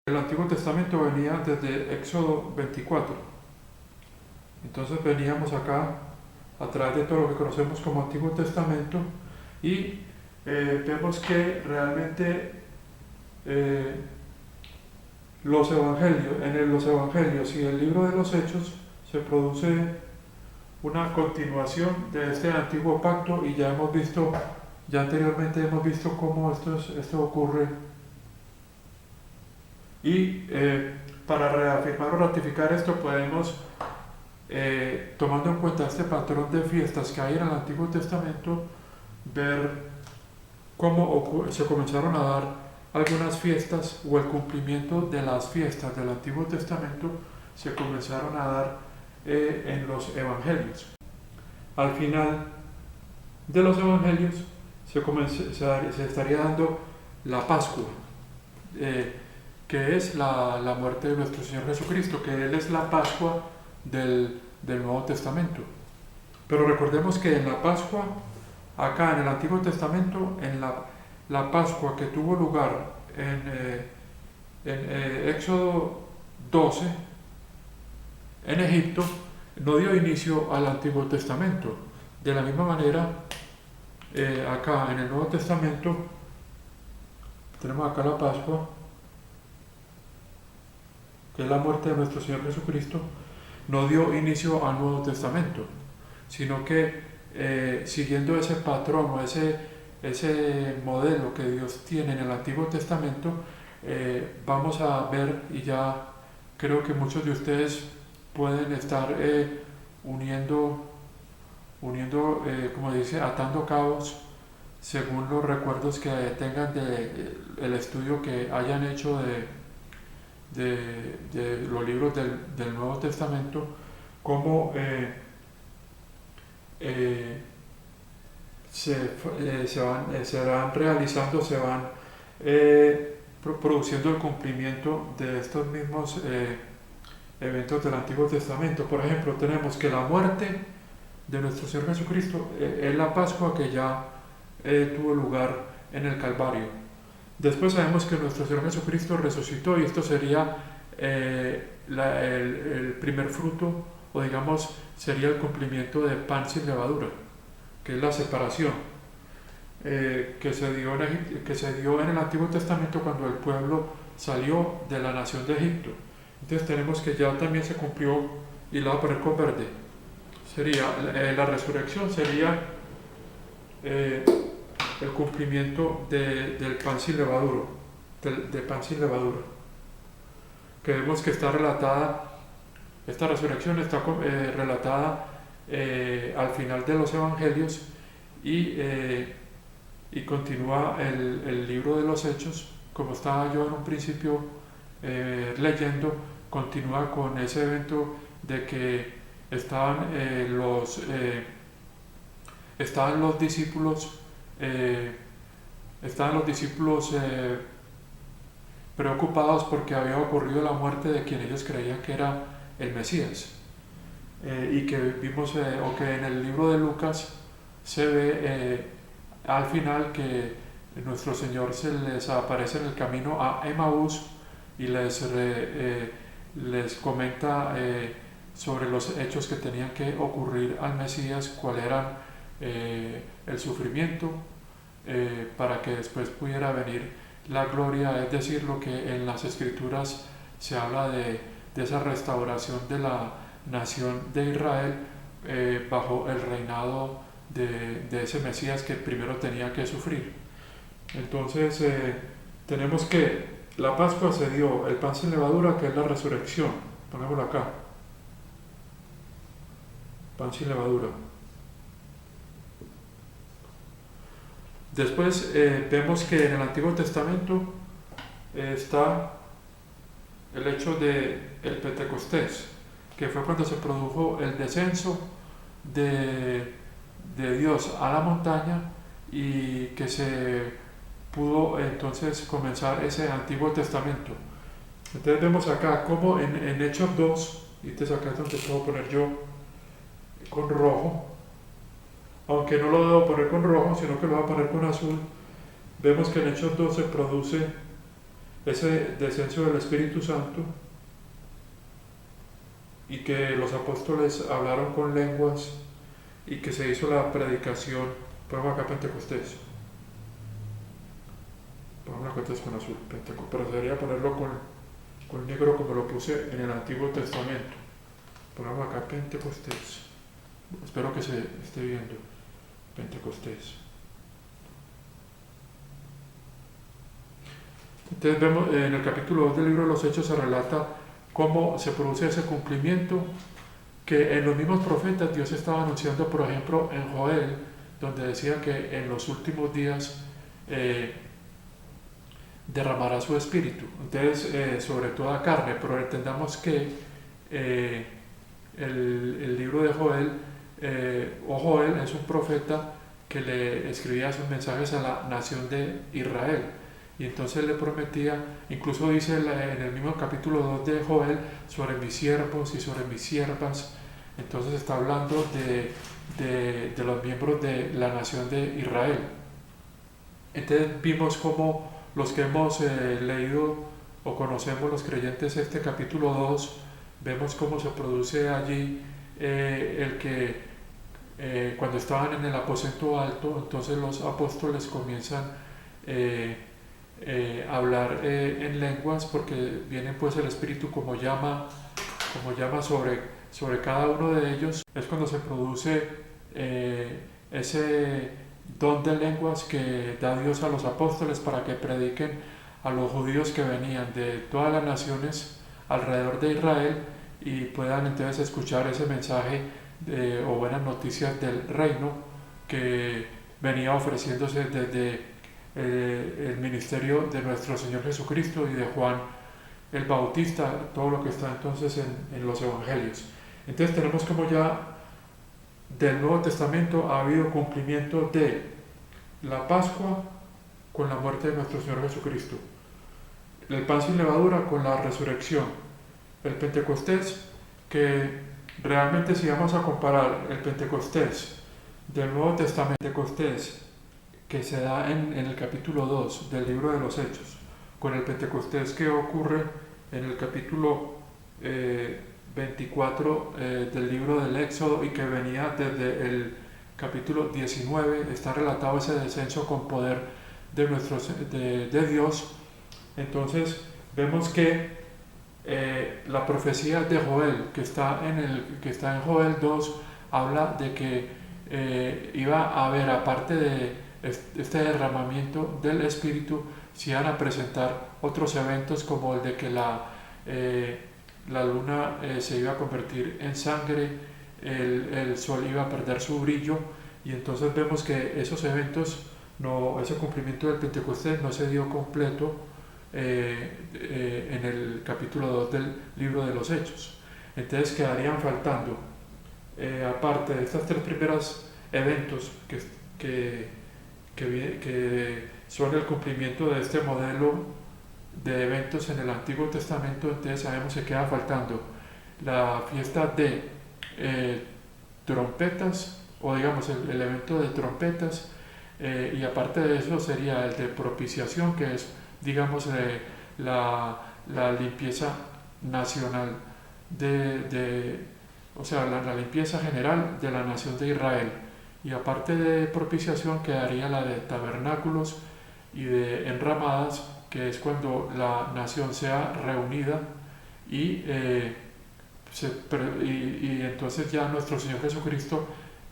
El Antiguo Testamento venía desde Éxodo 24. Entonces veníamos acá a través de todo lo que conocemos como Antiguo Testamento y vemos que realmente eh, los evangelios y el libro de los Hechos se produce una continuación de este antiguo pacto y ya anteriormente hemos visto cómo esto ocurre y para reafirmar o ratificar esto podemos, tomando en cuenta este patrón de fiestas que hay en el Antiguo Testamento, ver cómo se comenzaron a dar algunas fiestas o el cumplimiento de las fiestas del Antiguo Testamento se comenzaron a dar en los evangelios. Al final de los evangelios se estaría dando la Pascua, que es la muerte de nuestro Señor Jesucristo, que Él es la Pascua del Nuevo Testamento. Pero recordemos que en la Pascua, acá en el Antiguo Testamento, en la Pascua que tuvo lugar en Éxodo 12, en Egipto, no dio inicio al Antiguo Testamento. De la misma manera, acá en el Nuevo Testamento, tenemos acá la Pascua, que es la muerte de nuestro Señor Jesucristo, no dio inicio al Nuevo Testamento, sino que siguiendo ese patrón o ese modelo que Dios tiene en el Antiguo Testamento, vamos a ver, y ya creo que muchos de ustedes pueden estar uniendo, como dice, atando cabos según los recuerdos que tengan del estudio que hayan hecho de los libros del Nuevo Testamento, cómo se van realizando, se van produciendo el cumplimiento de estos mismos eventos del Antiguo Testamento. Por ejemplo, tenemos que la muerte de nuestro Señor Jesucristo es la Pascua que ya tuvo lugar en el Calvario. Después sabemos que nuestro Señor Jesucristo resucitó y esto sería el primer fruto, o digamos, sería el cumplimiento de pan sin levadura, que es la separación que se dio en el Antiguo Testamento cuando el pueblo salió de la nación de Egipto. Entonces tenemos que ya también se cumplió, y la voy a poner con verde, sería la resurrección, sería el cumplimiento del pan sin levadura, del pan sin levadura, que vemos que está relatada, esta resurrección está relatada al final de los evangelios y continúa el libro de los Hechos, como estaba yo en un principio leyendo, continúa con ese evento de que estaban los discípulos preocupados porque había ocurrido la muerte de quien ellos creían que era el Mesías, y que vimos o que en el libro de Lucas se ve al final que nuestro Señor se les aparece en el camino a Emaús y les comenta sobre los hechos que tenían que ocurrir al Mesías, cuál era el sufrimiento, para que después pudiera venir la gloria, es decir, lo que en las Escrituras se habla de esa restauración de la nación de Israel bajo el reinado de ese Mesías que primero tenía que sufrir. Entonces tenemos que la Pascua se dio, el pan sin levadura, que es la resurrección, ponémoslo acá, pan sin levadura. Después vemos que en el Antiguo Testamento está el hecho del Pentecostés, que fue cuando se produjo el descenso de Dios a la montaña y que se pudo entonces comenzar ese Antiguo Testamento. Entonces vemos acá como en Hechos 2, y entonces acá es donde puedo poner yo con rojo, aunque no lo debo poner con rojo, sino que lo voy a poner con azul. Vemos que en Hechos 2 se produce ese descenso del Espíritu Santo y que los apóstoles hablaron con lenguas y que se hizo la predicación. Ponemos acá Pentecostés. Ponemos la Pentecostés con azul, pero debería ponerlo con negro como lo puse en el Antiguo Testamento. Ponemos acá Pentecostés. Espero que se esté viendo. Pentecostés. Entonces vemos en el capítulo 2 del libro de los Hechos se relata cómo se produce ese cumplimiento que en los mismos profetas Dios estaba anunciando, por ejemplo en Joel, donde decía que en los últimos días derramará su espíritu, entonces sobre toda carne, pero entendamos que el libro de Joel, Joel es un profeta que le escribía sus mensajes a la nación de Israel. Y entonces le prometía, incluso dice en el mismo capítulo 2 de Joel, sobre mis siervos y sobre mis siervas. Entonces está hablando de los miembros de la nación de Israel. Entonces vimos cómo los que hemos leído o conocemos los creyentes este capítulo 2, vemos cómo se produce allí el que cuando estaban en el aposento alto, entonces los apóstoles comienzan hablar en lenguas, porque viene pues el Espíritu como llama sobre cada uno de ellos. Es cuando se produce ese don de lenguas que da Dios a los apóstoles para que prediquen a los judíos que venían de todas las naciones alrededor de Israel y puedan entonces escuchar ese mensaje o buenas noticias del reino que venía ofreciéndose desde el ministerio de nuestro Señor Jesucristo y de Juan el Bautista, todo lo que está entonces en los evangelios. Entonces tenemos como ya del Nuevo Testamento ha habido cumplimiento de la Pascua con la muerte de nuestro Señor Jesucristo, el pan sin levadura con la resurrección, el Pentecostés, que realmente si vamos a comparar el Pentecostés del Nuevo Testamento, Pentecostés que se da en el capítulo 2 del libro de los Hechos, con el Pentecostés que ocurre en el capítulo 24 del libro del Éxodo y que venía desde el capítulo 19, está relatado ese descenso con poder de Dios. Entonces vemos que la profecía de Joel, que está en Joel 2, habla de que iba a haber, aparte de este derramamiento del Espíritu, se iban a presentar otros eventos como el de que la luna se iba a convertir en sangre, el sol iba a perder su brillo, y entonces vemos que esos eventos, ese cumplimiento del Pentecostés no se dio completo en el capítulo 2 del libro de los Hechos. Entonces quedarían faltando, aparte de estos tres primeros eventos que son el cumplimiento de este modelo de eventos en el Antiguo Testamento, entonces sabemos que queda faltando la fiesta de trompetas, o digamos el evento de trompetas, y aparte de eso sería el de propiciación, que es digamos la limpieza nacional o sea, la limpieza general de la nación de Israel. Y aparte de propiciación quedaría la de tabernáculos y de enramadas, que es cuando la nación sea reunida y entonces ya nuestro Señor Jesucristo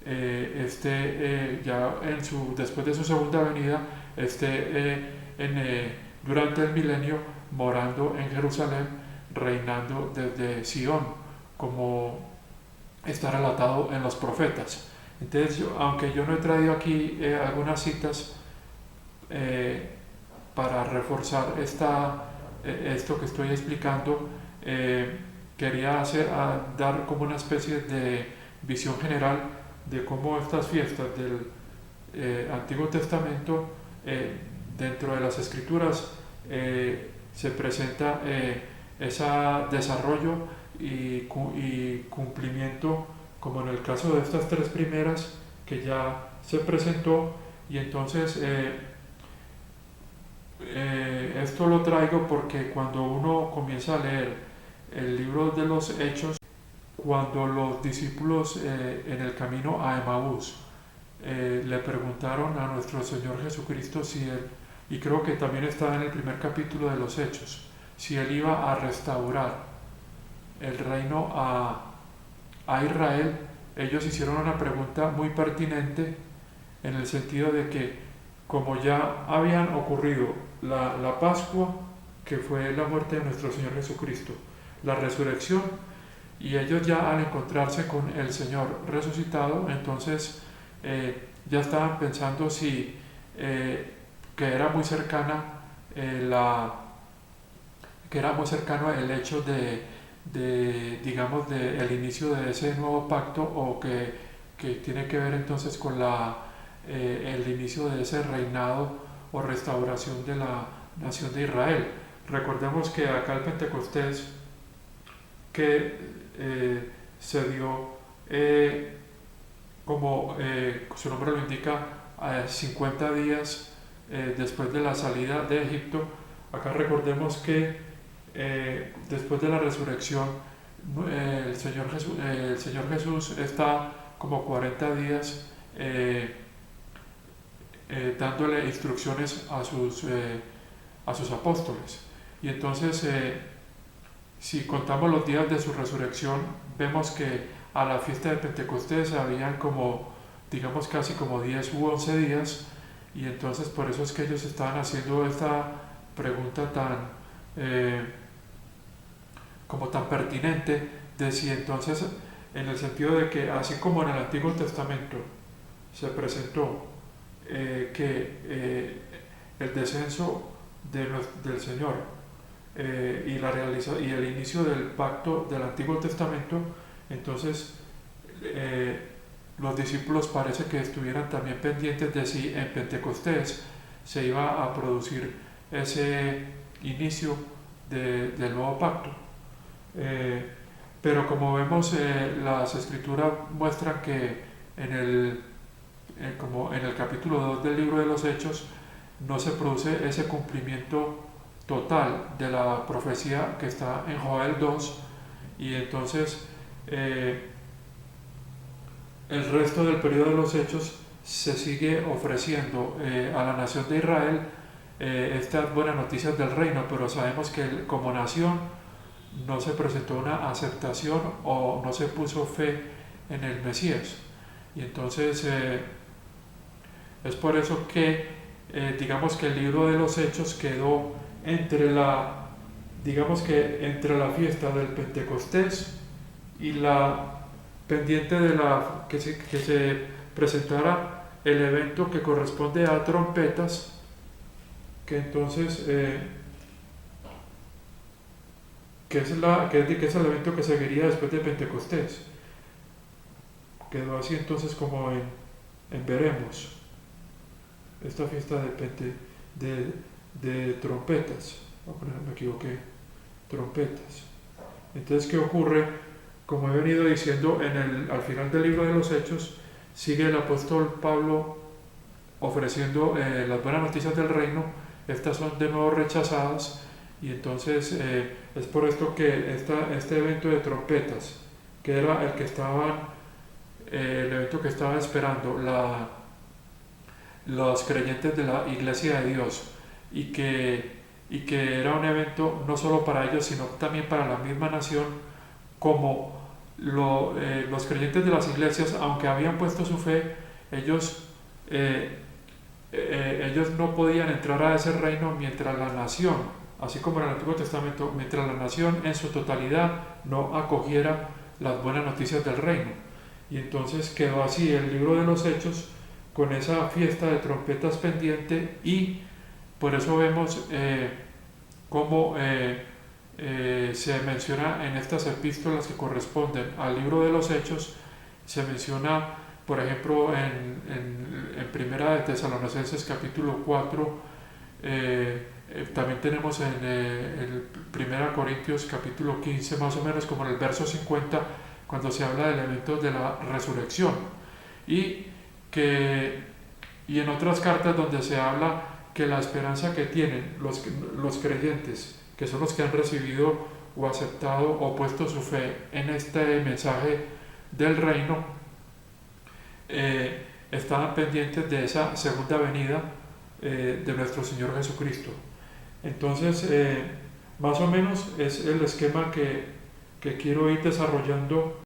ya después de su segunda venida durante el milenio morando en Jerusalén, reinando desde Sion, como está relatado en los profetas. Entonces, aunque yo no he traído aquí algunas citas para reforzar esto que estoy explicando, quería dar como una especie de visión general de cómo estas fiestas del Antiguo Testamento, dentro de las Escrituras, se presenta ese desarrollo y cumplimiento, como en el caso de estas tres primeras que ya se presentó, y entonces Esto lo traigo porque cuando uno comienza a leer el libro de los Hechos, cuando los discípulos en el camino a Emaús le preguntaron a nuestro Señor Jesucristo si Él, y creo que también está en el primer capítulo de los Hechos, si Él iba a restaurar el reino a Israel, ellos hicieron una pregunta muy pertinente en el sentido de que como ya habían ocurrido la Pascua, que fue la muerte de nuestro Señor Jesucristo, la resurrección, y ellos ya al encontrarse con el Señor resucitado, entonces ya estaban pensando si que era muy cercana que era muy cercano el hecho digamos de el inicio de ese nuevo pacto, o que tiene que ver entonces con el inicio de ese reinado o restauración de la nación de Israel. Recordemos que acá el Pentecostés que se dio como su nombre lo indica, 50 días después de la salida de Egipto. Acá recordemos que después de la resurrección el Señor Jesús está como 40 días dándole instrucciones a sus apóstoles. Y entonces si contamos los días de su resurrección, vemos que a la fiesta de Pentecostés habían como, digamos, casi como 10 u 11 días, y entonces por eso es que ellos estaban haciendo esta pregunta como tan pertinente, de si entonces, en el sentido de que así como en el Antiguo Testamento se presentó que el descenso del Señor y el inicio del pacto del Antiguo Testamento, entonces los discípulos parece que estuvieran también pendientes de si en Pentecostés se iba a producir ese inicio del nuevo pacto. Pero como vemos, las escrituras muestran que como en el capítulo 2 del libro de los Hechos no se produce ese cumplimiento total de la profecía que está en Joel 2, y entonces el resto del periodo de los Hechos se sigue ofreciendo a la nación de Israel estas buenas noticias del reino, pero sabemos que como nación no se presentó una aceptación o no se puso fe en el Mesías. Y entonces es por eso que digamos que el libro de los Hechos quedó digamos que entre la fiesta del Pentecostés y la pendiente de que se presentara el evento que corresponde a trompetas, que entonces que es el evento que seguiría después de Pentecostés. Quedó así entonces como en veremos esta fiesta de trompetas. Me equivoqué, trompetas. Entonces, ¿qué ocurre? Como he venido diciendo, al final del libro de los Hechos sigue el apóstol Pablo ofreciendo las buenas noticias del reino. Estas son de nuevo rechazadas, y entonces es por esto que este evento de trompetas, que era el evento que estaban esperando los creyentes de la Iglesia de Dios, y que era un evento no solo para ellos sino también para la misma nación, como los creyentes de las iglesias, aunque habían puesto su fe, ellos no podían entrar a ese reino mientras la nación, así como en el Antiguo Testamento, mientras la nación en su totalidad no acogiera las buenas noticias del reino. Y entonces quedó así el libro de los Hechos con esa fiesta de trompetas pendiente, y por eso vemos cómo se menciona en estas epístolas que corresponden al libro de los Hechos. Se menciona, por ejemplo, en Primera de Tesalonicenses capítulo 4, también tenemos en Primera Corintios capítulo 15, más o menos como en el verso 50, cuando se habla del evento de la resurrección, y en otras cartas donde se habla que la esperanza que tienen los creyentes, que son los que han recibido o aceptado o puesto su fe en este mensaje del reino, están pendientes de esa segunda venida de nuestro Señor Jesucristo. Entonces, más o menos es el esquema que quiero ir desarrollando